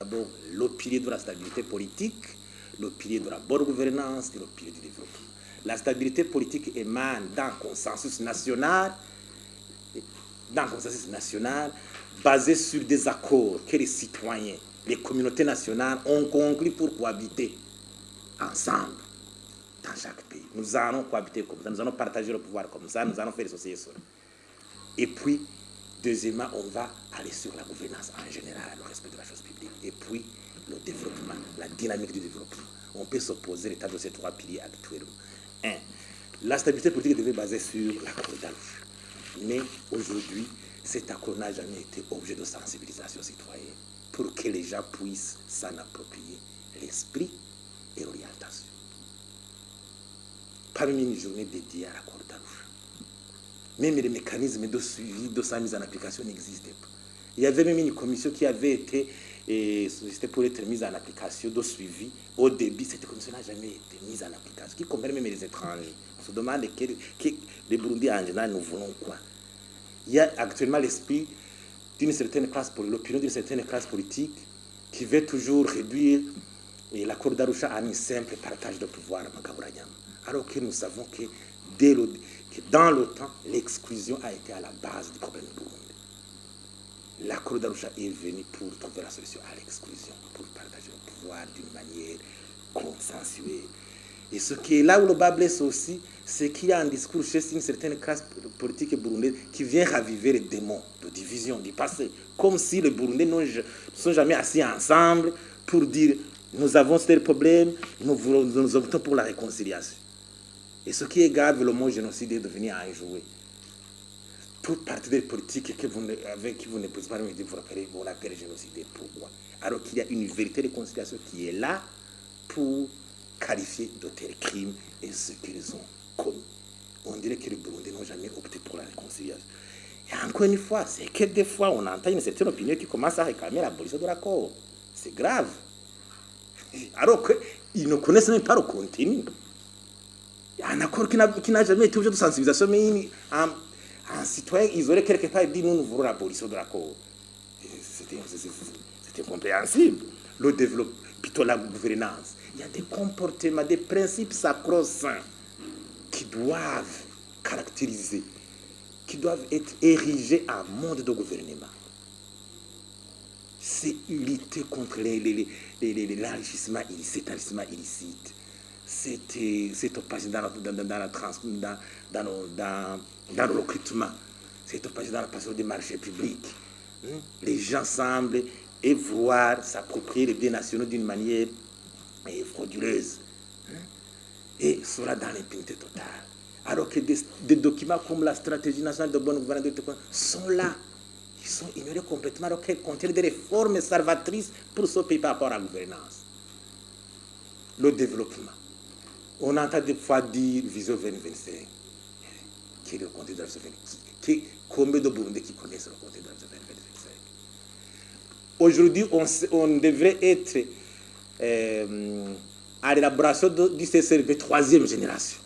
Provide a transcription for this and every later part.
d'abord le pilier de la stabilité politique, le pilier de la bonne gouvernance et le pilier du développement. La stabilité politique émane d'un consensus national, basé sur des accords que les citoyens, les communautés nationales ont conclus pour cohabiter ensemble dans chaque pays. Nous allons cohabiter comme ça, nous allons partager le pouvoir comme ça, nous allons faire associer cela. Et puis, deuxièmement, on va aller sur la gouvernance en général, le respect de la chose publique. Et puis, le développement, la dynamique du développement. On peut s'opposer à l'état de ces trois piliers actuellement. 1. La stabilité politique devait baser sur l'accord d'Arusha. Mais aujourd'hui, cet accord n'a jamais été objet de sensibilisation citoyenne pour que les gens puissent s'en approprier l'esprit et l'orientation. Pas même une journée dédiée à l'accord d'Arusha. Même les mécanismes de suivi de sa mise en application n'existaient pas. Il y avait même une commission qui avait été sollicitée pour être mise en application de suivi. Au début, cette commission n'a jamais été mise en application, qui comprend même les étrangers. On se demande que les Burundis en général, nous voulons quoi. Il y a actuellement l'esprit d'une certaine classe politique, l'opinion d'une certaine classe politique qui veut toujours réduire l'accord d'Arusha à un simple partage de pouvoir à Magaburanyama. Alors que nous savons que dans le temps, l'exclusion a été à la base du problème du Burundi. L'accord d'Arusha est venu pour trouver la solution à l'exclusion, pour partager le pouvoir d'une manière consensuelle. Et ce qui est là où le bas blesse aussi, c'est qu'il y a un discours chez une certaine classe politique burundaise qui vient raviver les démons de division du passé. Comme si les Burundais ne sont jamais assis ensemble pour dire nous avons tel problème, nous optons pour la réconciliation. Et ce qui est grave, le mot génocide est devenu à jouer. Toute partie des politiques avec qui vous ne pouvez pas me dire vous l'appelez génocide. Pourquoi? Alors qu'il y a une vérité de réconciliation qui est là pour qualifier de tels crimes et ce qu'ils ont commis. On dirait que les Burundais n'ont jamais opté pour la réconciliation. Et encore une fois, c'est que des fois, on entend une certaine opinion qui commence à réclamer l'abolition de l'accord. C'est grave. Alors qu'ils ne connaissent même pas le contenu. Il y a un accord qui n'a jamais été objet de sensibilisation, mais un citoyen isolé quelque part dit nous voulons l'abolition de l'accord. C'est incompréhensible. Le développement, plutôt la gouvernance. Il y a des comportements, des principes sacro-saints qui doivent caractériser, qui doivent être érigés en mode de gouvernement. C'est lutter contre l'enrichissement illicite. C'est opacité dans le recrutement, c'est opacité dans la passion des marchés publics. Les gens semblent vouloir s'approprier les biens nationaux d'une manière frauduleuse. Et cela dans l'impunité totale. Alors que des documents comme la stratégie nationale de bonne gouvernance sont là. Ils sont ignorés complètement alors qu'elles contiennent des réformes salvatrices pour ce pays par rapport à la gouvernance. Le développement. On entend des fois dire Vision 2025. Qui est le contenu de la Vision 2025? Combien de Burundais qui connaissent le contenu de la Vision 2025? Aujourd'hui, on devrait être à l'élaboration du CCRP 3e génération.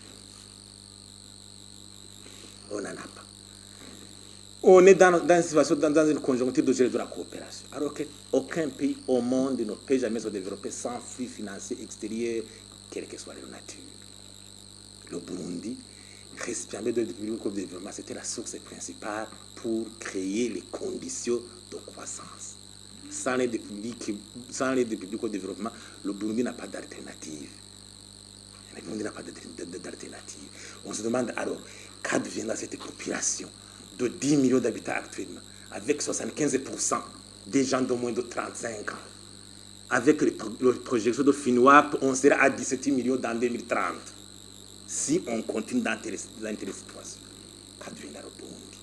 On n'en a pas. On est dans une situation, dans une conjoncture de gérer de la coopération. Alors qu'aucun pays au monde ne peut jamais se développer sans flux financiers extérieurs, quelle que soit leur nature. Le Burundi, récipiendaire de développement, c'était la source principale pour créer les conditions de croissance. Sans l'aide publique au développement, le Burundi n'a pas d'alternative. Le Burundi n'a pas d'alternative. On se demande alors, qu'adviendra cette population de 10 millions d'habitants actuellement, avec 75% des gens de moins de 35 ans. Avec les projections de FINWAP, on sera à 17 millions dans 2030. Si on continue dans telle situation, qu'adviendra le Burundi?